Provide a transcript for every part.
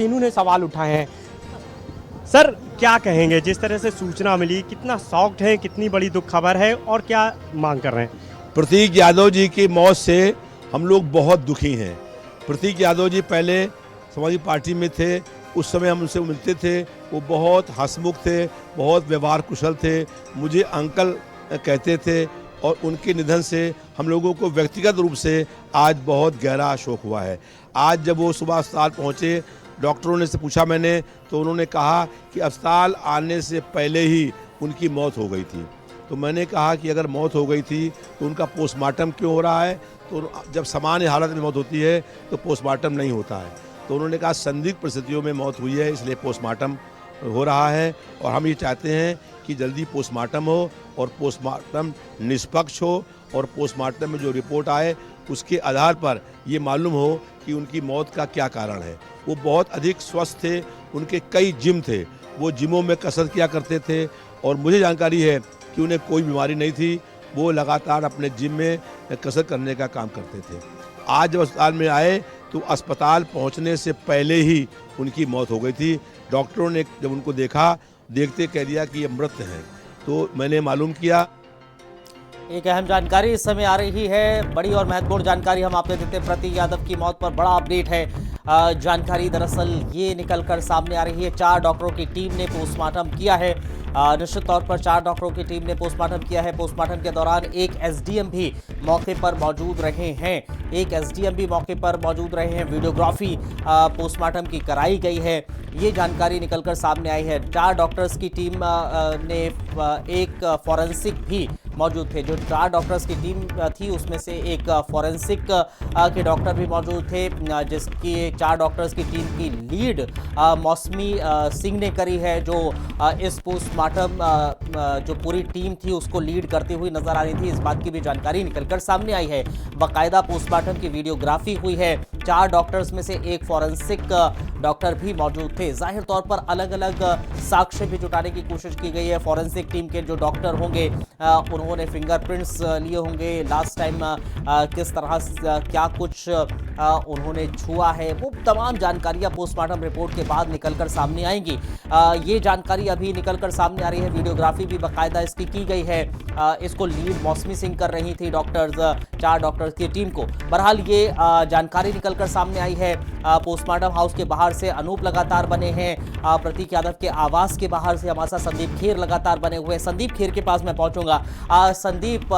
इन्होंने सवाल उठाए हैं। सर क्या कहेंगे, जिस तरह से सूचना मिली कितना शॉक्ड है, कितनी बड़ी दुख खबर है और क्या मांग कर रहे हैं? प्रतीक यादव जी की मौत से हम लोग बहुत दुखी हैं। प्रतीक यादव जी पहले समाजवादी पार्टी में थे, उस समय हम उनसे मिलते थे, वो बहुत हंसमुख थे, बहुत व्यवहार कुशल थे, मुझे अंकल कहते थे और उनके निधन से हम लोगों को व्यक्तिगत रूप से आज बहुत गहरा शोक हुआ है। आज जब वो सुबह अस्पताल पहुँचे, डॉक्टरों ने से पूछा मैंने, तो उन्होंने कहा कि अस्पताल आने से पहले ही उनकी मौत हो गई थी। तो मैंने कहा कि अगर मौत हो गई थी तो उनका पोस्टमार्टम क्यों हो रहा है? तो जब सामान्य हालत में मौत होती है तो पोस्टमार्टम नहीं होता है। तो उन्होंने कहा संदिग्ध परिस्थितियों में मौत हुई है, इसलिए पोस्टमार्टम हो रहा है और हम ये चाहते हैं कि जल्दी पोस्टमार्टम हो और पोस्टमार्टम निष्पक्ष हो और पोस्टमार्टम में जो रिपोर्ट आए उसके आधार पर ये मालूम हो कि उनकी मौत का क्या कारण है। वो बहुत अधिक स्वस्थ थे, उनके कई जिम थे, वो जिमों में कसरत किया करते थे और मुझे जानकारी है कि उन्हें कोई बीमारी नहीं थी, वो लगातार अपने जिम में कसरत करने का काम करते थे। आज जब अस्पताल में आए तो अस्पताल पहुंचने से पहले ही उनकी मौत हो गई थी। डॉक्टरों ने जब उनको देखा, देखते कह दिया कि ये मृत हैं। तो मैंने मालूम किया। एक अहम जानकारी इस समय आ रही है, बड़ी और महत्वपूर्ण जानकारी हम आपको देते हैं। प्रतीक यादव की मौत पर बड़ा अपडेट है। जानकारी दरअसल ये निकलकर सामने आ रही है, 4 डॉक्टरों की टीम ने पोस्टमार्टम किया है। निश्चित तौर पर 4 डॉक्टरों की टीम ने पोस्टमार्टम किया है। पोस्टमार्टम के दौरान एक एसडीएम भी मौके पर मौजूद रहे हैं। वीडियोग्राफी पोस्टमार्टम की कराई गई है। ये जानकारी निकलकर सामने आई है। 4 डॉक्टर्स की टीम ने एक फॉरेंसिक भी मौजूद थे। जो 4 डॉक्टर्स की टीम थी उसमें से एक फॉरेंसिक के डॉक्टर भी मौजूद थे, जिसकी 4 डॉक्टर्स की टीम की लीड मौसमी सिंह ने करी है, जो इस पोस्टमार्टम जो पूरी टीम थी उसको लीड करती हुई नजर आ रही थी। इस बात की भी जानकारी निकलकर सामने आई है। बाकायदा पोस्टमार्टम की वीडियोग्राफी हुई है। 4 डॉक्टर्स में से एक फॉरेंसिक डॉक्टर भी मौजूद थे। जाहिर तौर पर अलग अलग साक्ष्य भी जुटाने की कोशिश की गई है। फॉरेंसिक टीम के जो डॉक्टर होंगे उन्होंने फिंगरप्रिंट्स लिए होंगे, लास्ट टाइम किस तरह क्या कुछ उन्होंने छुआ है, वो तमाम जानकारियां पोस्टमार्टम रिपोर्ट के बाद निकलकर सामने आएंगी। ये जानकारी अभी निकलकर सामने आ रही है। वीडियोग्राफी भी बाकायदा इसकी की गई है। इसको लीड मौसमी सिंह कर रही थी डॉक्टर्स, 4 डॉक्टर्स की टीम को। बहरहाल ये जानकारी निकलकर सामने आई है। पोस्टमार्टम हाउस के बाहर से अनूप लगातार बने हैं। प्रतीक यादव के आवास के बाहर से हमारे साथ संदीप खेर लगातार बने हुए हैं। संदीप खेर के पास मैं पहुंचूंगा। संदीप,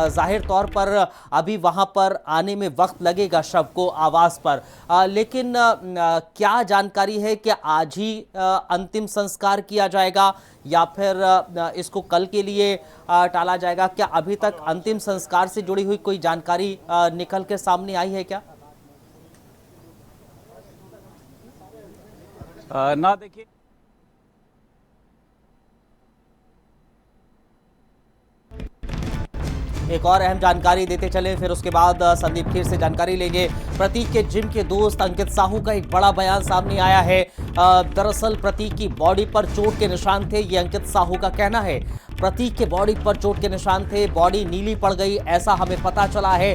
जाहिर तौर पर अभी वहां पर आने में वक्त लगेगा शव को आवास पर, लेकिन क्या जानकारी है कि आज ही अंतिम संस्कार किया जाएगा या फिर इसको कल के लिए टाला जाएगा? क्या अभी तक अंतिम संस्कार से जुड़ी हुई कोई जानकारी निकल के सामने आई है क्या? ना देखिए, एक और अहम जानकारी देते चले, फिर उसके बाद संदीप खेर से जानकारी लेंगे। प्रतीक के जिम के दोस्त अंकित साहू का एक बड़ा बयान सामने आया है। दरअसल प्रतीक की बॉडी पर चोट के निशान थे, ये अंकित साहू का कहना है। प्रतीक के बॉडी पर चोट के निशान थे, बॉडी नीली पड़ गई, ऐसा हमें पता चला है।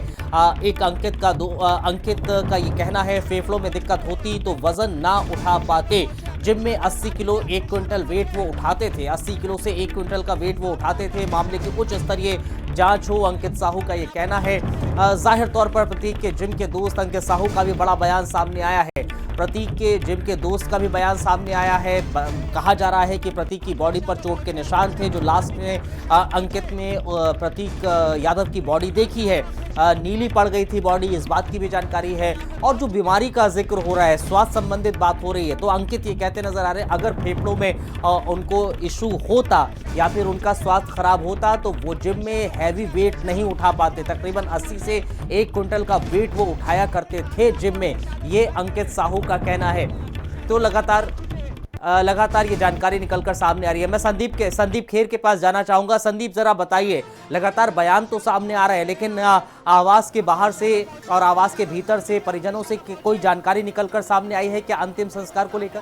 एक अंकित का ये कहना है, फेफड़ों में दिक्कत होती तो वजन ना उठा पाते। जिम में 80 किलो 1 क्विंटल वेट वो उठाते थे, 80 किलो से 1 क्विंटल का वेट वो उठाते थे। मामले की उच्च स्तरीय जांच हो, अंकित साहू का ये कहना है। जाहिर तौर पर प्रतीक के जिम के दोस्त अंकित साहू का भी बड़ा बयान सामने आया है। प्रतीक के जिम के दोस्त का भी बयान सामने आया है। कहा जा रहा है कि प्रतीक की बॉडी पर चोट के निशान थे। जो लास्ट में अंकित ने प्रतीक यादव की बॉडी देखी है, नीली पड़ गई थी बॉडी, इस बात की भी जानकारी है। और जो बीमारी का जिक्र हो रहा है, स्वास्थ्य संबंधित बात हो रही है, तो अंकित ये कहते नजर आ रहे हैं अगर फेफड़ों में उनको इशू होता या फिर उनका स्वास्थ्य खराब होता तो वो जिम में हैवी वेट नहीं उठा पाते। तकरीबन 80 से 1 क्विंटल का वेट वो उठाया करते थे जिम में, ये अंकित साहू का कहना है। तो लगातार ये जानकारी निकलकर सामने आ रही है। मैं संदीप खेर के पास जाना चाहूंगा। संदीप, जरा बताइए, लगातार बयान तो सामने आ रहा है, लेकिन आवास के बाहर से और आवास के भीतर से परिजनों से कोई जानकारी निकलकर सामने आई है क्या अंतिम संस्कार को लेकर?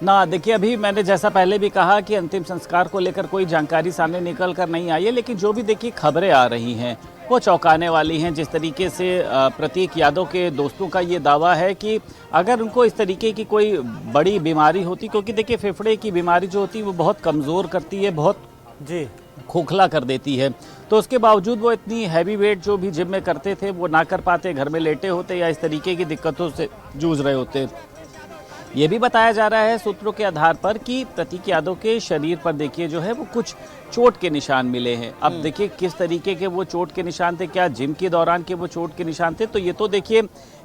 ना देखिए, अभी मैंने जैसा पहले भी कहा कि अंतिम संस्कार को लेकर कोई जानकारी सामने निकल कर नहीं आई है, लेकिन जो भी देखिए खबरें आ रही हैं वो चौंकाने वाली हैं। जिस तरीके से प्रतीक यादव के दोस्तों का ये दावा है कि अगर उनको इस तरीके की कोई बड़ी बीमारी होती, क्योंकि देखिए फेफड़े की बीमारी जो होती है वो बहुत कमज़ोर करती है, बहुत जी खोखला कर देती है, तो उसके बावजूद वो इतनी हैवी वेट जो भी जिम में करते थे वो ना कर पाते, घर में लेटे होते या इस तरीके की दिक्कतों से जूझ रहे होते। ये भी बताया जा रहा है सूत्रों के आधार पर कि प्रतीक यादव के शरीर पर देखिए जो है वो कुछ चोट के निशान मिले हैं। अब देखिए किस तरीके के वो चोट के निशान थे, क्या जिम के दौरान के वो चोट के निशान थे, तो ये तो देखिए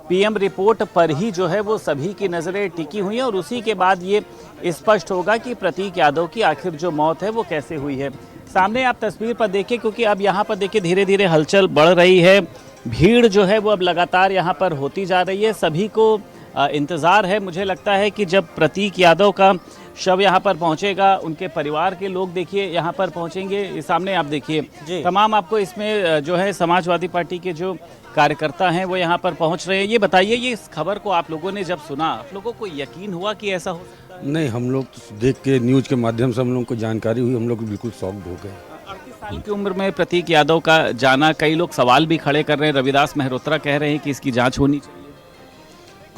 पीएम रिपोर्ट पर ही जो है वो सभी की नज़रें टिकी हुई हैं और उसी के बाद ये स्पष्ट होगा कि प्रतीक यादव की आखिर जो मौत है वो कैसे हुई है। सामने आप तस्वीर पर देखिए, क्योंकि अब यहाँ पर देखिए धीरे धीरे हलचल बढ़ रही है, भीड़ जो है वो अब लगातार यहाँ पर होती जा रही है। सभी को इंतज़ार है, मुझे लगता है कि जब प्रतीक यादव का शव यहाँ पर पहुँचेगा, उनके परिवार के लोग देखिए यहाँ पर पहुँचेंगे। सामने आप देखिए तमाम आपको इसमें जो है समाजवादी पार्टी के जो कार्यकर्ता हैं वो यहाँ पर पहुँच रहे हैं। ये बताइए, ये इस खबर को आप लोगों ने जब सुना, आप लोगों को यकीन हुआ कि ऐसा हो सकता है? नहीं, हम लोग तो देख के न्यूज़ के माध्यम से हम लोग को जानकारी हुई, हम लोग बिल्कुल शॉक्ड हो गए। 38 साल की उम्र में प्रतीक यादव का जाना, कई लोग सवाल भी खड़े कर रहे हैं। रविदास मेहरोत्रा कह रहे हैं कि इसकी जांच होनी चाहिए।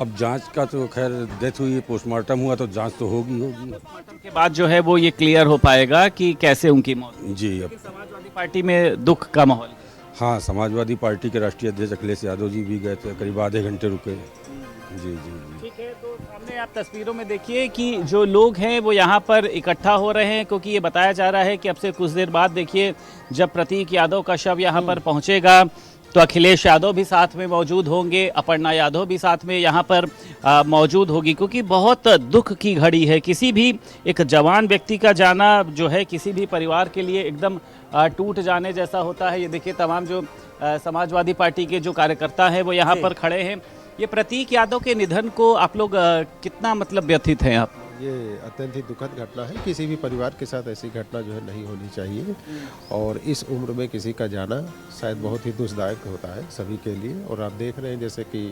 अब जांच का तो खैर डेथ हुई है, पोस्टमार्टम हुआ तो जांच तो होगी। पोस्टमार्टम के बाद जो है वो ये क्लियर हो पाएगा कि कैसे उनकी मौत हुई। जी, अब समाजवादी पार्टी में दुख का माहौल। हाँ, समाजवादी पार्टी के राष्ट्रीय अध्यक्ष अखिलेश यादव जी भी गए थे, करीब आधे घंटे रुके। जी जी जी। ठीक है, तो सामने आप तस्वीरों में देखिए कि जो लोग हैं वो यहाँ पर इकट्ठा हो रहे हैं, क्योंकि ये बताया जा रहा है कि अब से कुछ देर बाद देखिए जब प्रतीक यादव का शव यहाँ पर पहुँचेगा तो अखिलेश यादव भी साथ में मौजूद होंगे, अपर्णा यादव भी साथ में यहाँ पर मौजूद होगी, क्योंकि बहुत दुख की घड़ी है। किसी भी एक जवान व्यक्ति का जाना जो है किसी भी परिवार के लिए एकदम टूट जाने जैसा होता है। ये देखिए तमाम जो समाजवादी पार्टी के जो कार्यकर्ता हैं वो यहाँ पर खड़े हैं। ये प्रतीक यादव के निधन को आप लोग कितना मतलब व्यथित हैं आप? ये अत्यंत ही दुखद घटना है, किसी भी परिवार के साथ ऐसी घटना जो है नहीं होनी चाहिए और इस उम्र में किसी का जाना शायद बहुत ही दुखदायक होता है सभी के लिए। और आप देख रहे हैं जैसे कि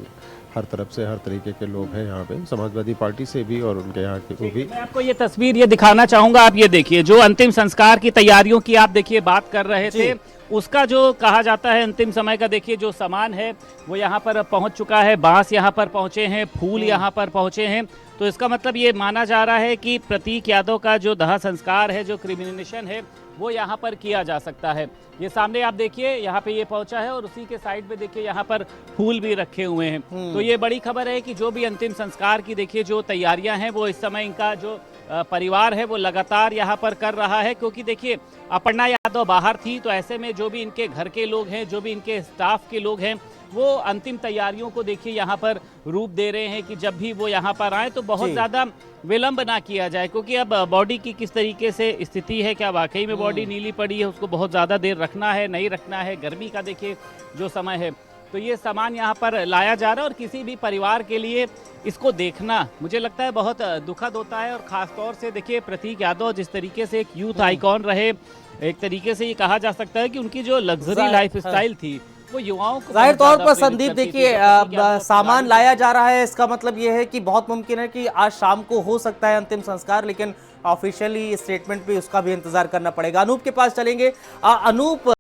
हर तरफ से हर तरीके के लोग हैं यहाँ पे, समाजवादी पार्टी से भी और उनके यहाँ के वो भी। मैं आपको ये तस्वीर ये दिखाना चाहूँगा, आप ये देखिए जो अंतिम संस्कार की तैयारियों की आप देखिए बात कर रहे थे, उसका जो कहा जाता है अंतिम समय का देखिए जो सामान है वो यहाँ पर पहुँच चुका है। बांस यहाँ पर पहुँचे हैं, फूल यहाँ पर पहुँचे हैं, तो इसका मतलब ये माना जा रहा है कि प्रतीक यादव का जो दाह संस्कार है, जो क्रिमिनेशन है, वो यहाँ पर किया जा सकता है। ये सामने आप देखिए यहाँ पे ये पहुँचा है और उसी के साइड पे देखिए यहाँ पर फूल भी रखे हुए हैं। तो ये बड़ी खबर है कि जो भी अंतिम संस्कार की देखिए जो तैयारियां हैं वो इस समय इनका जो परिवार है वो लगातार यहाँ पर कर रहा है, क्योंकि देखिए अपर्णा यादव बाहर थी, तो ऐसे में जो भी इनके घर के लोग हैं, जो भी इनके स्टाफ के लोग हैं, वो अंतिम तैयारियों को देखिए यहाँ पर रूप दे रहे हैं कि जब भी वो यहाँ पर आए तो बहुत ज़्यादा विलंब ना किया जाए, क्योंकि अब बॉडी की किस तरीके से स्थिति है, क्या वाकई में बॉडी नीली पड़ी है, उसको बहुत ज़्यादा देर रखना है नहीं रखना है, गर्मी का देखिए जो समय है, तो ये सामान यहाँ पर लाया जा रहा है। और किसी भी परिवार के लिए इसको देखना मुझे लगता है बहुत दुखद होता है। और ख़ास तौर से देखिए प्रतीक यादव जिस तरीके से एक यूथ आइकॉन रहे, एक तरीके से ये कहा जा सकता है कि उनकी जो लग्जरी लाइफ स्टाइल थी वो युवाओं को जाहिर तौर पर संदीप देखिए सामान लाया जा रहा है, इसका मतलब ये है कि बहुत मुमकिन है कि आज शाम को हो सकता है अंतिम संस्कार, लेकिन ऑफिशियली स्टेटमेंट पे उसका भी इंतजार करना पड़ेगा। अनूप के पास चलेंगे। अनूप,